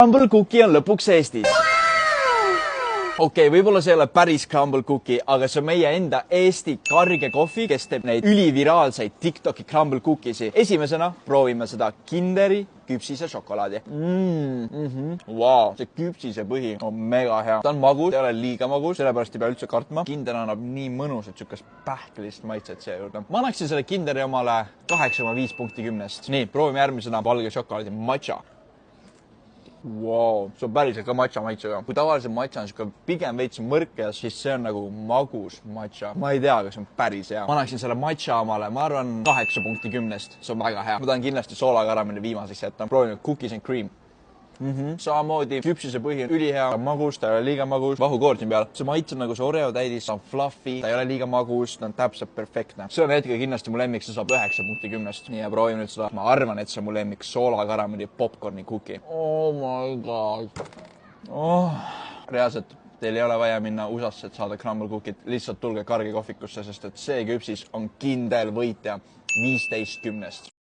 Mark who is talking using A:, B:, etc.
A: Crumble cookie on lõpuks Eestis. Okei, võib-olla see ei ole päris crumble cookie, aga see on meie enda Eesti karge kohvi, kes teeb neid üliviraalseid TikToki crumble cookiesi. Esimesena proovime seda Kinderi küpsise šokolaadi. Wow, see küpsise põhi on mega hea. Ta on magus, ei ole liiga magus, sellepärast ei pea üldse kartma. Kinder annab nii mõnusat sükast pähklist maitset siia juurde. Ma annaksin selle Kinderi omale 8,5 punkti 10-st. Nii, proovime järgmisena valge šokolaadi matcha. Wow, see on päriselt ka matcha maitsega. Kui tavaliselt matcha on siuke pigem veits mõrke, siis see on nagu magus matcha. Ma ei tea, kas see on päris hea. Ma annaksin selle matcha omale, ma arvan 8 punkti 10-st. See on väga hea. Ma tahan kindlasti soolakaramelli viimaseks jätta. Proovin cookies and cream. Samamoodi küpsise põhi on ülihea, magus, ta ei ole liiga magus, vahukoor siin peal. See maits on nagu see Oreo täidis, ta on fluffy, ta ei ole liiga magus, ta on täpselt perfektne. See on hetke kindlasti mu lemmik, see saab 9 punkti 10-st. Nii ja proovime nüüd seda. Ma arvan, et see on mu lemmik soolakaramelli popcorni cookie. Oh my god. Reaalselt, teil ei ole vaja minna USA-sse, et saada crumble cookie't. Lihtsalt tulge karge kohvikusse, sest et see küpsis on kindel võitja 15 10-st.